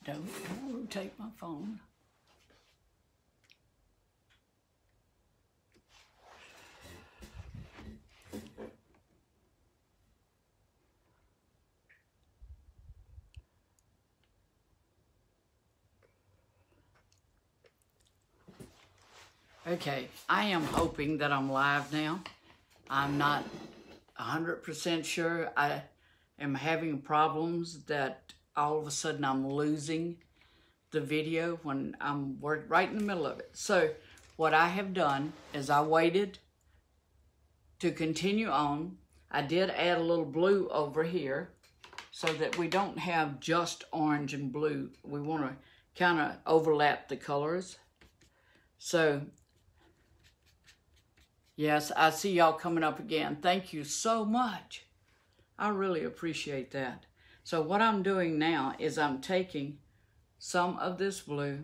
Don't rotate my phone. Okay, I am hoping that I'm live now. I'm not 100% sure. I am having problems that all of a sudden I'm losing the video when I'm right in the middle of it. So what I have done is I waited to continue on. I did add a little blue over here so that we don't have just orange and blue. We want to kind of overlap the colors. So yes, I see y'all coming up again. Thank you so much. I really appreciate that. So what I'm doing now is I'm taking some of this blue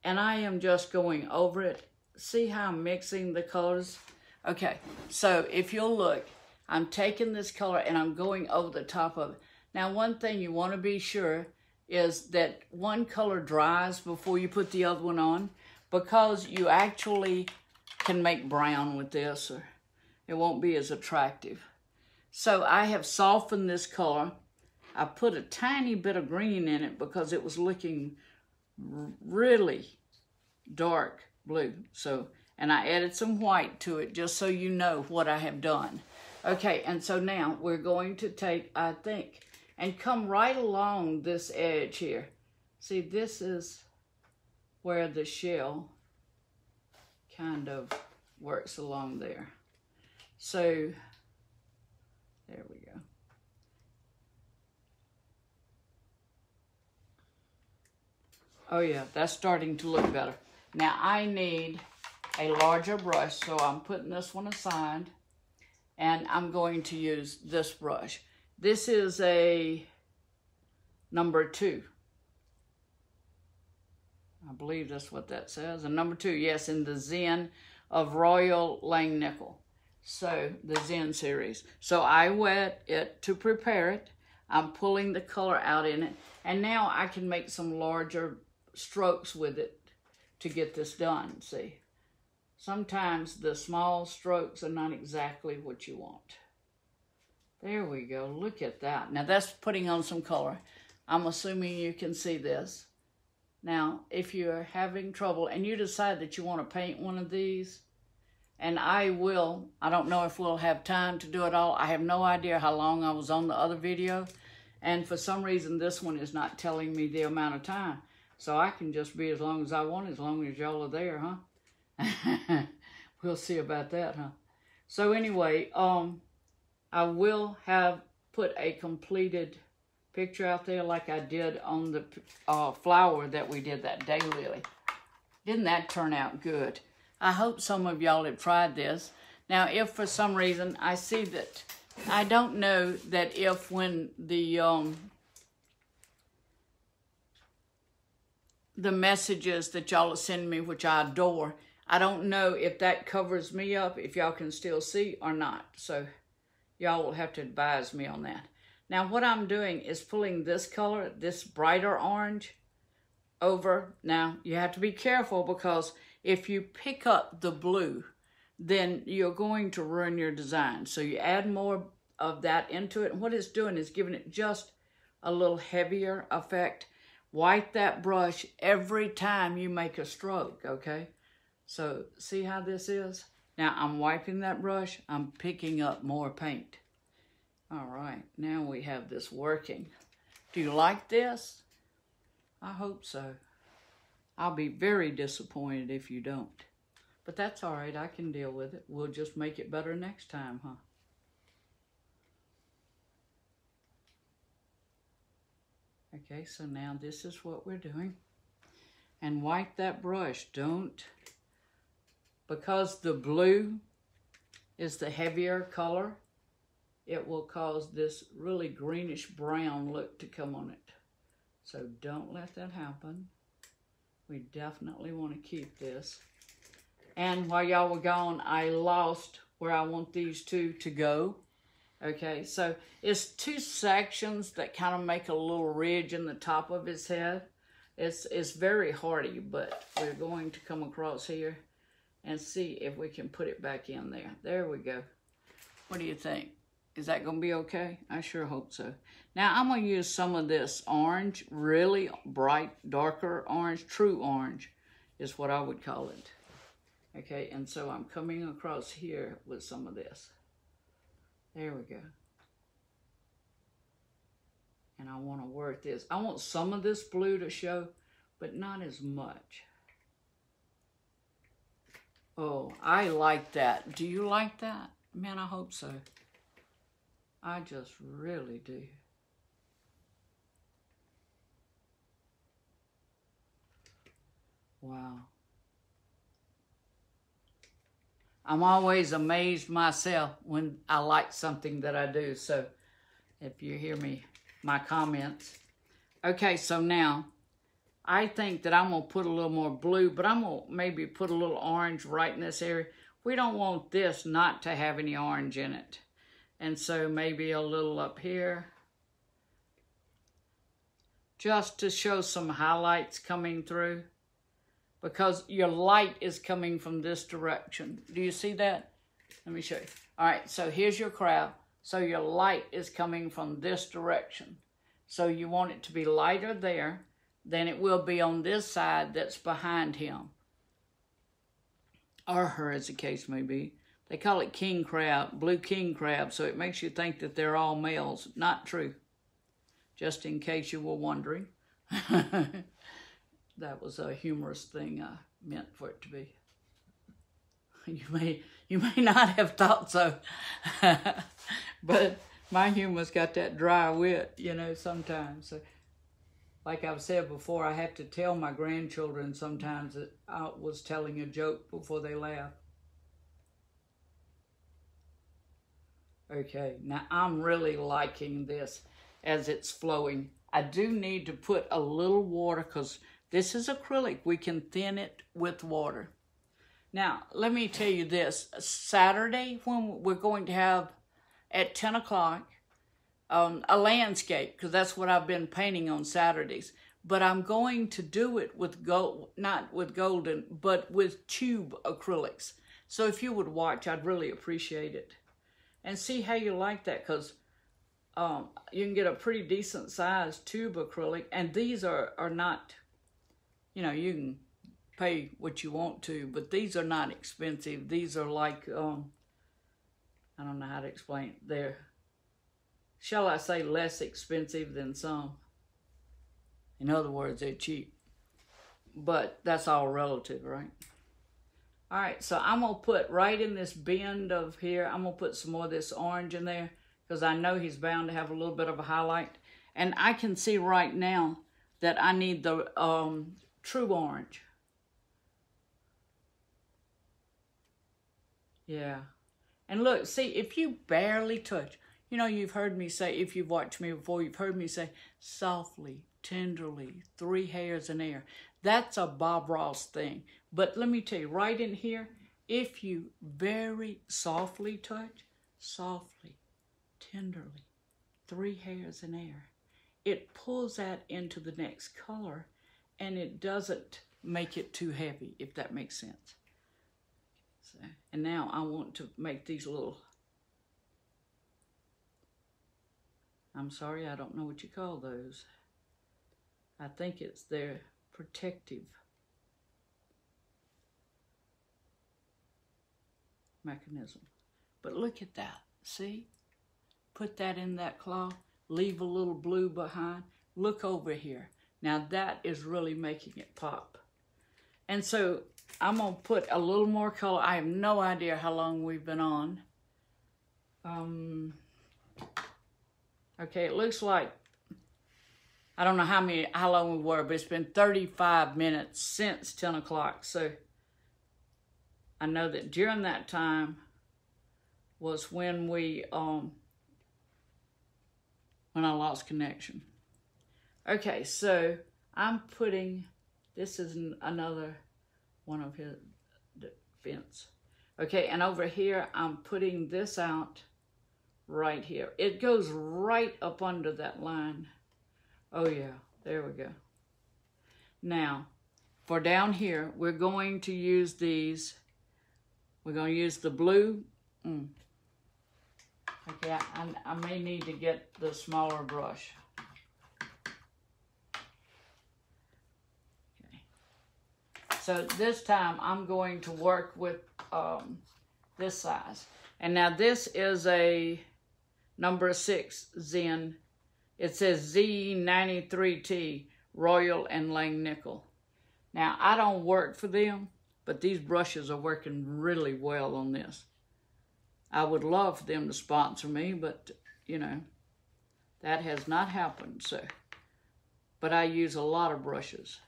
and I am just going over it. See how I'm mixing the colors? Okay, so if you'll look, I'm taking this color and I'm going over the top of it. Now, one thing you want to be sure is that one color dries before you put the other one on, because you actually can make brown with this, or it won't be as attractive. So I have softened this color. I put a tiny bit of green in it because it was looking really dark blue. So, and I added some white to it just so you know what I have done. Okay, and so now we're going to take, I think, and come right along this edge here. See, this is where the shell kind of works along there. So there we go. Oh yeah, that's starting to look better. Now I need a larger brush, so I'm putting this one aside and I'm going to use this brush. This is a number 2. I believe that's what that says. And number 2, yes, in the Zen of Royal Langnickel. So, the Zen series. So, I wet it to prepare it. I'm pulling the color out in it. And now I can make some larger strokes with it to get this done, see. Sometimes the small strokes are not exactly what you want. There we go. Look at that. Now, that's putting on some color. I'm assuming you can see this. Now, if you're having trouble and you decide that you want to paint one of these, and I will, I don't know if we'll have time to do it all. I have no idea how long I was on the other video, and for some reason this one is not telling me the amount of time. So I can just be as long as I want, as long as y'all are there, huh? We'll see about that, huh? So anyway, I will have put a completed picture out there like I did on the flower that we did, that daylily. Didn't that turn out good? I hope some of y'all have tried this. Now, if for some reason I see that, I don't know that if when the messages that y'all are sending me, which I adore, I don't know if that covers me up, if y'all can still see or not. So y'all will have to advise me on that. Now what I'm doing is pulling this color, this brighter orange, over. Now you have to be careful, because if you pick up the blue, then you're going to ruin your design. So you add more of that into it. And what it's doing is giving it just a little heavier effect. Wipe that brush every time you make a stroke, okay? So see how this is? Now I'm wiping that brush, I'm picking up more paint. All right, now we have this working. Do you like this? I hope so. I'll be very disappointed if you don't. But that's all right, I can deal with it. We'll just make it better next time, huh? Okay, so now this is what we're doing. And wipe that brush, don't, because the blue is the heavier color, it will cause this really greenish brown look to come on it. So don't let that happen. We definitely want to keep this. And while y'all were gone, I lost where I want these two to go. Okay, so it's 2 sections that kind of make a little ridge in the top of his head. It's very hardy, but we're going to come across here and see if we can put it back in there. There we go. What do you think? Is that going to be okay? I sure hope so. Now, I'm going to use some of this orange, really bright, darker orange. True orange is what I would call it. Okay, and so I'm coming across here with some of this. There we go. And I want to work this. I want some of this blue to show, but not as much. Oh, I like that. Do you like that? Man, I hope so. I just really do. Wow. I'm always amazed myself when I like something that I do. So if you hear me, my comments. Okay, so now I think that I'm going to put a little more blue, but I'm going to maybe put a little orange right in this area. We don't want this not to have any orange in it. And so maybe a little up here, just to show some highlights coming through, because your light is coming from this direction. Do you see that? Let me show you. All right, so here's your crab. So your light is coming from this direction. So you want it to be lighter there than it will be on this side that's behind him, or her, as the case may be. They call it king crab, blue king crab, so it makes you think that they're all males. Not true, just in case you were wondering. That was a humorous thing I meant for it to be. You may not have thought so, but my humor's got that dry wit, you know, sometimes. So, like I've said before, I have to tell my grandchildren sometimes that I was telling a joke before they laugh. Okay, now I'm really liking this as it's flowing. I do need to put a little water because this is acrylic. We can thin it with water. Now, let me tell you this. Saturday, when we're going to have at 10 o'clock, a landscape, because that's what I've been painting on Saturdays. But I'm going to do it with gold, not with golden, but with tube acrylics. So if you would watch, I'd really appreciate it. And see how you like that, because you can get a pretty decent sized tube acrylic. And these are not, you know, you can pay what you want to, but these are not expensive. These are like, I don't know how to explain it. They're, shall I say, less expensive than some. In other words, they're cheap. But that's all relative, right? All right, so I'm going to put right in this bend of here, I'm going to put some more of this orange in there because I know he's bound to have a little bit of a highlight. And I can see right now that I need the true orange. Yeah. And look, see, if you barely touch, you know, you've heard me say, if you've watched me before, you've heard me say, softly, tenderly, 3 hairs in air. That's a Bob Ross thing. But let me tell you, right in here, if you very softly touch, softly, tenderly, 3 hairs in air, it pulls that into the next color, and it doesn't make it too heavy, if that makes sense. So, and now I want to make these little, I'm sorry, I don't know what you call those. I think it's their protective mechanism. But look at that, see? Put that in that cloth, leave a little blue behind. Look over here. Now that is really making it pop. And so I'm gonna put a little more color. I have no idea how long we've been on. Okay, it looks like, I don't know how long we were, but it's been 35 minutes since 10 o'clock. So I know that during that time was when we, when I lost connection. Okay, so I'm putting, this is another one of his fence. Okay, and over here, I'm putting this out right here. It goes right up under that line. Oh yeah, there we go. Now, for down here, we're going to use these. We're going to use the blue. Okay, I may need to get the smaller brush. Okay. So this time I'm going to work with this size. And now this is a number 6 Zen. It says Z93T Royal and Lang Nickel. Now I don't work for them, but these brushes are working really well on this. I would love for them to sponsor me, but, you know, that has not happened, so. But I use a lot of brushes.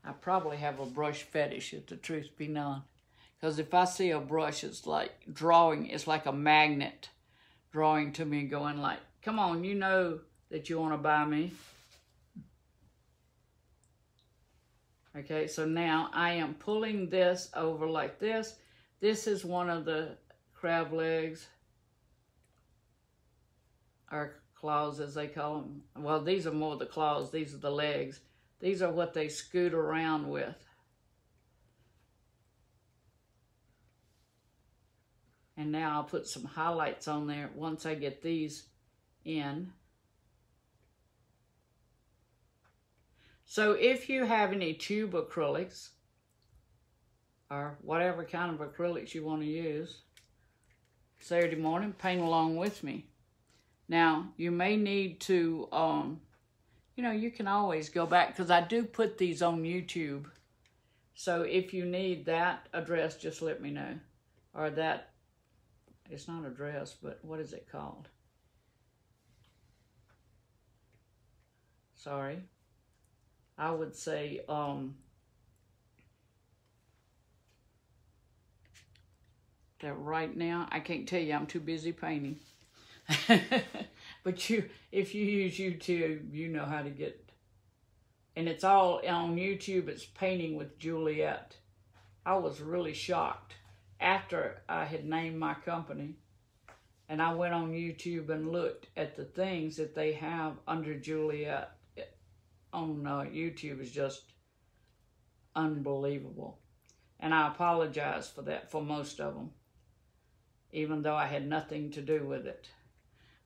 I probably have a brush fetish, if the truth be known. Because if I see a brush, it's like drawing, it's like a magnet drawing to me, going like, come on, you know that you want to buy me. Okay, so now I am pulling this over like this. This is one of the crab legs, or claws as they call them. Well, these are more the claws, these are the legs. These are what they scoot around with. And now I'll put some highlights on there once I get these in. So if you have any tube acrylics, or whatever kind of acrylics you want to use, Saturday morning, paint along with me. Now, you may need to, you know, you can always go back, because I do put these on YouTube. So if you need that address, just let me know. Or that, it's not address, but what is it called? Sorry. I would say, that right now, I can't tell you, I'm too busy painting. But if you use YouTube, you know how to get, and it's all on YouTube, it's Painting with Julliette. I was really shocked after I had named my company, and I went on YouTube and looked at the things that they have under Julliette on YouTube. Is just unbelievable. And I apologize for that, for most of them, even though I had nothing to do with it.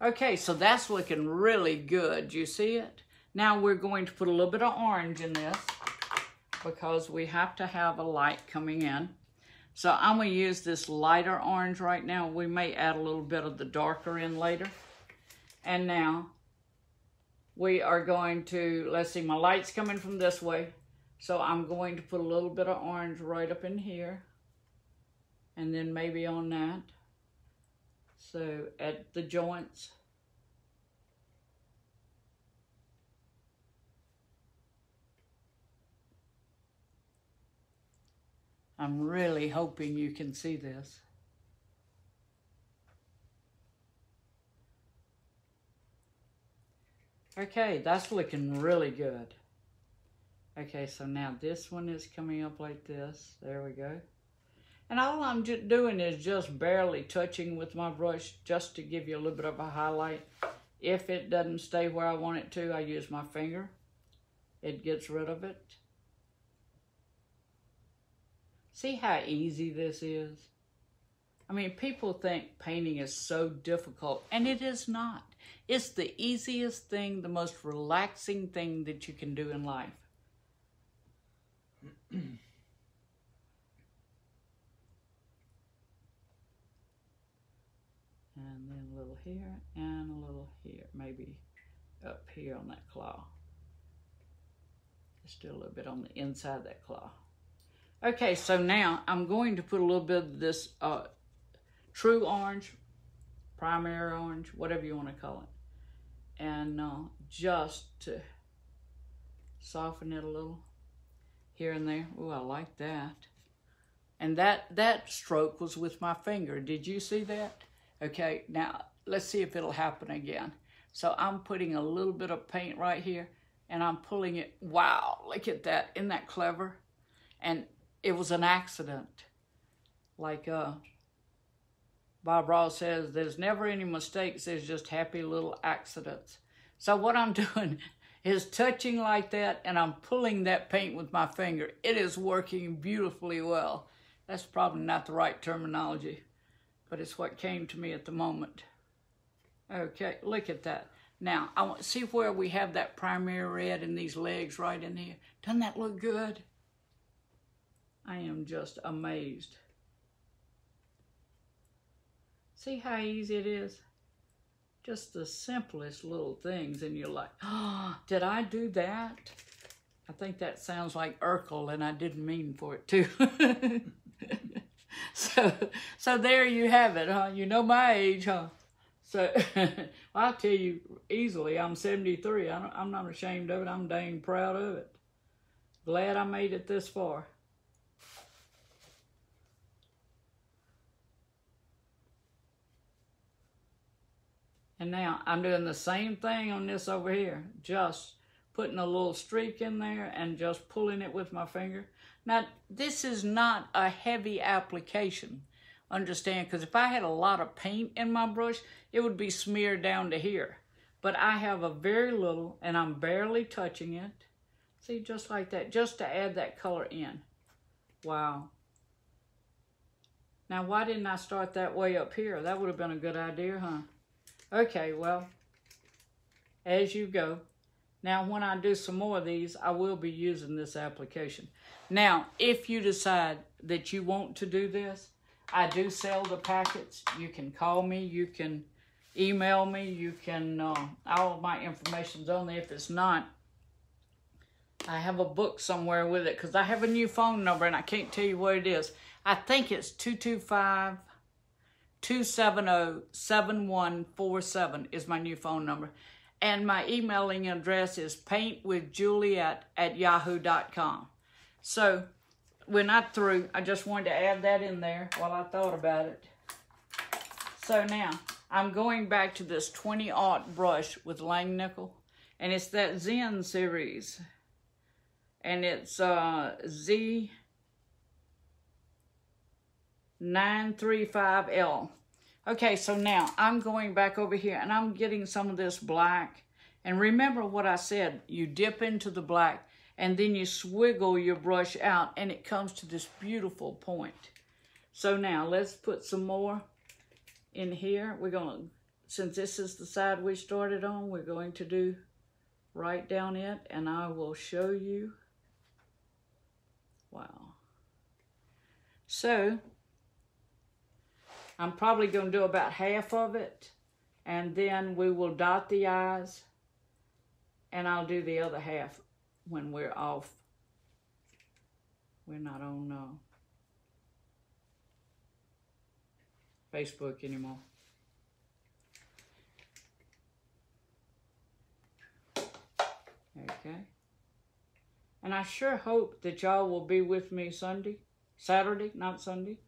Okay, so that's looking really good. You see it? Now we're going to put a little bit of orange in this, because we have to have a light coming in. So I'm going to use this lighter orange right now. We may add a little bit of the darker in later. And now we are going to, let's see, my light's coming from this way. So I'm going to put a little bit of orange right up in here. And then maybe on that. So at the joints. I'm really hoping you can see this. Okay, that's looking really good. Okay, so now this one is coming up like this. There we go. And all I'm doing is just barely touching with my brush, just to give you a little bit of a highlight. If it doesn't stay where I want it to, I use my finger. It gets rid of it. See how easy this is? I mean, people think painting is so difficult, and it is not. It's the easiest thing, the most relaxing thing that you can do in life. And then a little here and a little here, maybe up here on that claw. Just do a little bit on the inside of that claw. Okay, so now I'm going to put a little bit of this true orange, primary orange, whatever you want to call it. And just to soften it a little here and there. Oh, I like that. And that stroke was with my finger. Did you see that? Okay, now let's see if it'll happen again. So I'm putting a little bit of paint right here, and I'm pulling it. Wow, look at that. Isn't that clever? And it was an accident. Like Bob Ross says, there's never any mistakes. There's just happy little accidents. So what I'm doing is touching like that, and I'm pulling that paint with my finger. It is working beautifully well. That's probably not the right terminology, but it's what came to me at the moment. Okay, look at that. Now, I want to see where we have that primary red in these legs right in here. Doesn't that look good? I am just amazed. See how easy it is? Just the simplest little things, and you're like, oh, did I do that? I think that sounds like Urkel, and I didn't mean for it to. So there you have it, huh? You know my age, huh? So, well, I'll tell you easily, I'm 73. I'm not ashamed of it. I'm dang proud of it. Glad I made it this far. And now I'm doing the same thing on this over here. Just putting a little streak in there and just pulling it with my finger. Now, this is not a heavy application. Understand, because if I had a lot of paint in my brush, it would be smeared down to here. But I have a very little, and I'm barely touching it. See, just like that, just to add that color in. Wow. Now, why didn't I start that way up here? That would have been a good idea, huh? Okay, well, as you go. Now, when I do some more of these, I will be using this application. Now, if you decide that you want to do this, I do sell the packets. You can call me, you can email me, you can, all of my information's on there. If it's not, I have a book somewhere with it, because I have a new phone number, and I can't tell you what it is. I think it's 225-270-7147 is my new phone number. And my emailing address is paintwithjuliette@yahoo.com. So we're not through. I just wanted to add that in there while I thought about it. So now I'm going back to this 20-aught brush with Lang Nickel. And it's that Zen series. And it's Z935L. Okay, so now I'm going back over here and I'm getting some of this black. And remember what I said, you dip into the black and then you swiggle your brush out and it comes to this beautiful point. So now let's put some more in here. We're going to, since this is the side we started on, we're going to do right down it, and I will show you. Wow. So I'm probably going to do about half of it, and then we will dot the eyes, and I'll do the other half when we're off. We're not on Facebook anymore. Okay. And I sure hope that y'all will be with me Saturday, not Sunday.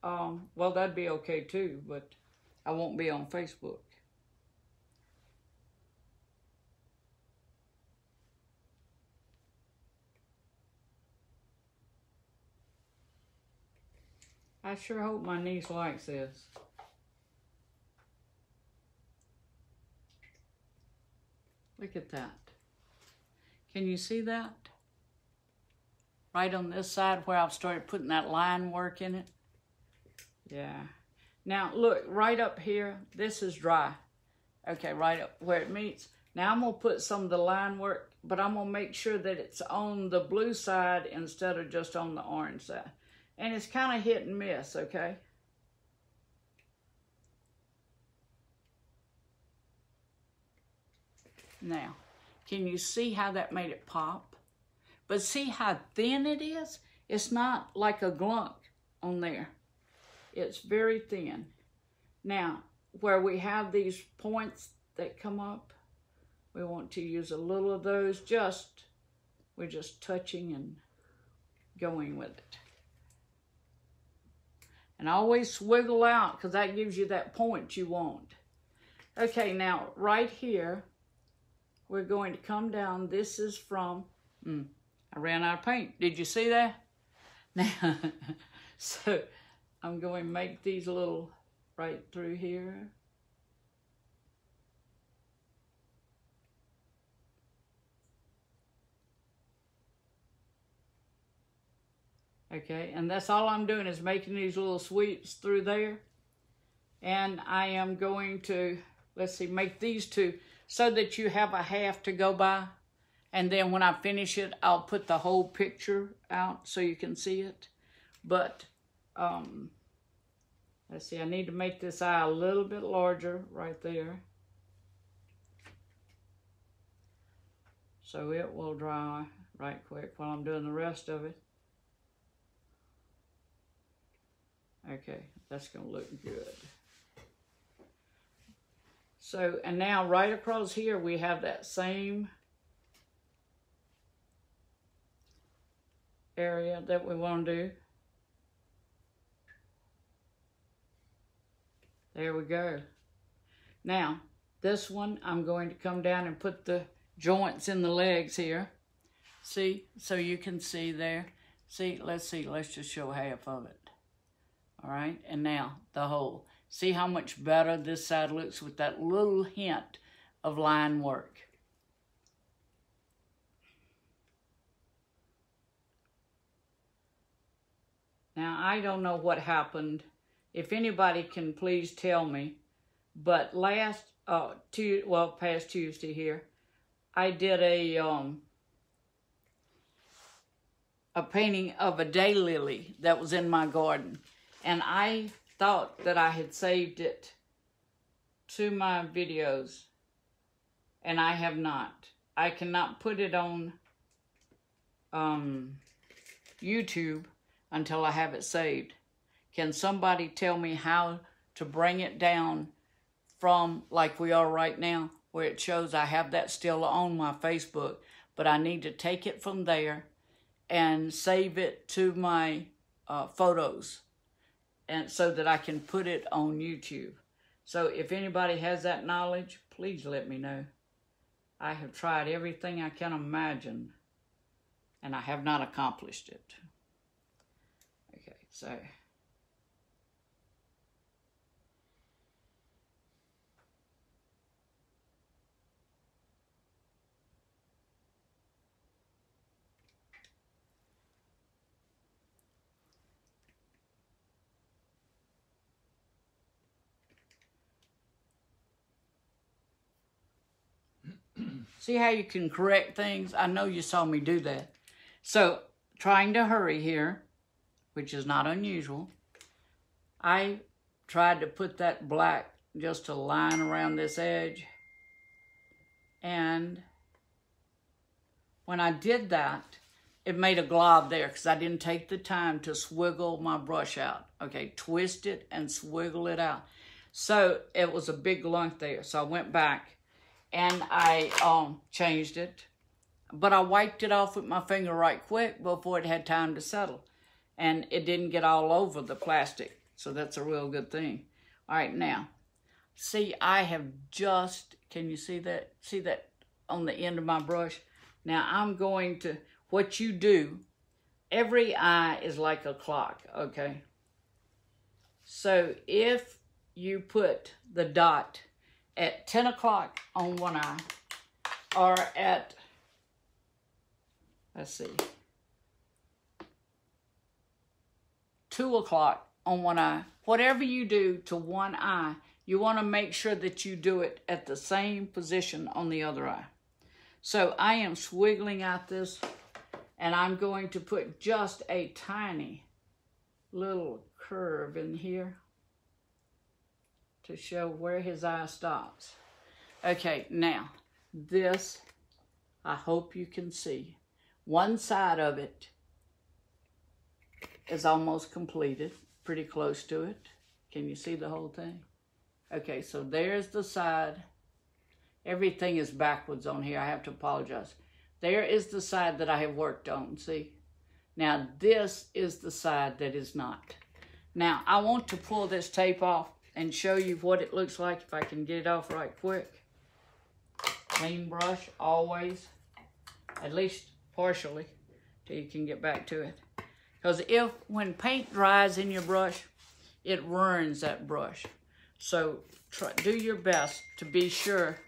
Well, that'd be okay too, but I won't be on Facebook. I sure hope my niece likes this. Look at that. Can you see that? Right on this side where I've started putting that line work in it. Yeah. Now look, right up here, this is dry. Okay, right up where it meets. Now I'm going to put some of the line work, but I'm going to make sure that it's on the blue side instead of just on the orange side. And it's kind of hit and miss, okay? Now, can you see how that made it pop? But see how thin it is? It's not like a glunk on there. It's very thin. Now, where we have these points that come up, we want to use a little of those. We're just touching and going with it. And always swiggle out, because that gives you that point you want. Okay, now right here, we're going to come down. This is from, I ran out of paint. Did you see that? Now, so I'm going to make these little right through here. Okay, and that's all I'm doing is making these little sweeps through there. And I am going to, let's see, make these two so that you have a half to go by. And then when I finish it, I'll put the whole picture out so you can see it. But, let's see, I need to make this eye a little bit larger right there. So it will dry right quick while I'm doing the rest of it. Okay, that's gonna look good. So, and now right across here, we have that same area that we want to do. There we go. Now, this one, I'm going to come down and put the joints in the legs here. See, so you can see there. See, let's just show half of it. All right, and now the whole. See how much better this side looks with that little hint of line work. Now, I don't know what happened. If anybody can please tell me, but past Tuesday here, I did a painting of a daylily that was in my garden. And I thought that I had saved it to my videos, and I have not. I cannot put it on YouTube until I have it saved. Can somebody tell me how to bring it down from like we are right now, where it shows I have that still on my Facebook, but I need to take it from there and save it to my photos, and so that I can put it on YouTube. So if anybody has that knowledge, please let me know. I have tried everything I can imagine, and I have not accomplished it. Okay, so. See how you can correct things? I know you saw me do that. So, trying to hurry here, which is not unusual, I tried to put that black just a line around this edge. And when I did that, it made a glob there because I didn't take the time to swiggle my brush out. Okay, twist it and swiggle it out. So, it was a big lump there. So, I went back and I changed it, but I wiped it off with my finger right quick before it had time to settle, and it didn't get all over the plastic, so that's a real good thing. All right, now, see, I have just, can you see that? See that on the end of my brush? Now, I'm going to, what you do, every eye is like a clock, okay? So if you put the dot at 10 o'clock on one eye, or at, let's see, 2 o'clock on one eye, whatever you do to one eye, you want to make sure that you do it at the same position on the other eye. So I am swiggling out this, and I'm going to put just a tiny little curve in here to show where his eye stops. Okay, now, this, I hope you can see. One side of it is almost completed, pretty close to it. Can you see the whole thing? Okay, so there's the side. Everything is backwards on here. I have to apologize. There is the side that I have worked on, see? Now, this is the side that is not. Now, I want to pull this tape off and show you what it looks like if I can get it off right quick. Clean brush, always, at least partially, till you can get back to it. Because when paint dries in your brush, it ruins that brush. So do your best to be sure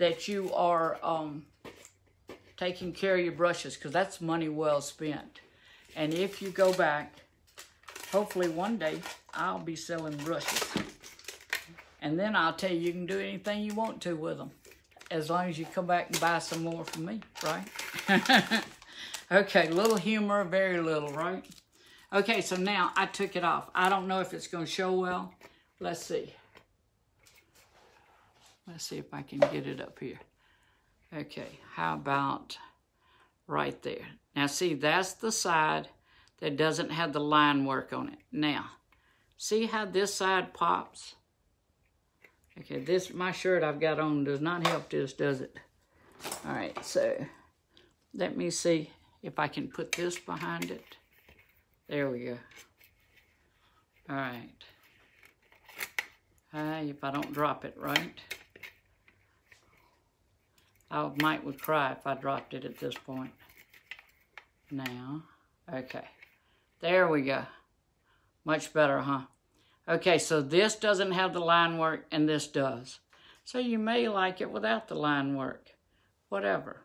that you are taking care of your brushes, because that's money well spent. And if you go back, hopefully one day I'll be selling brushes. And then I'll tell you, you can do anything you want to with them, as long as you come back and buy some more from me, right? Okay, little humor, very little, right? Okay, so now I took it off. I don't know if it's going to show well. Let's see. Let's see if I can get it up here. Okay, how about right there? Now see, that's the side that doesn't have the line work on it. Now, see how this side pops? Okay, this, my shirt I've got on does not help this, does it? All right, so let me see if I can put this behind it. There we go. All right. If I don't drop it, right? I would cry if I dropped it at this point. Now, okay. There we go. Much better, huh? Okay, so this doesn't have the line work and this does. So you may like it without the line work. Whatever.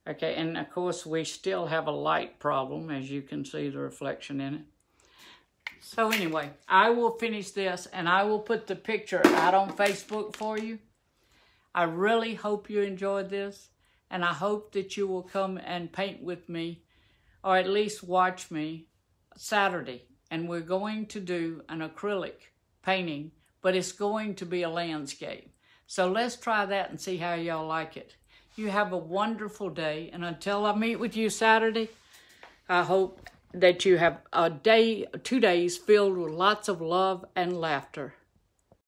Okay, and of course we still have a light problem, as you can see the reflection in it. So anyway, I will finish this and I will put the picture out on Facebook for you. I really hope you enjoyed this, and I hope that you will come and paint with me, or at least watch me Saturday. And we're going to do an acrylic painting, but it's going to be a landscape. So let's try that and see how y'all like it. You have a wonderful day, and until I meet with you Saturday, I hope that you have a day, 2 days filled with lots of love and laughter.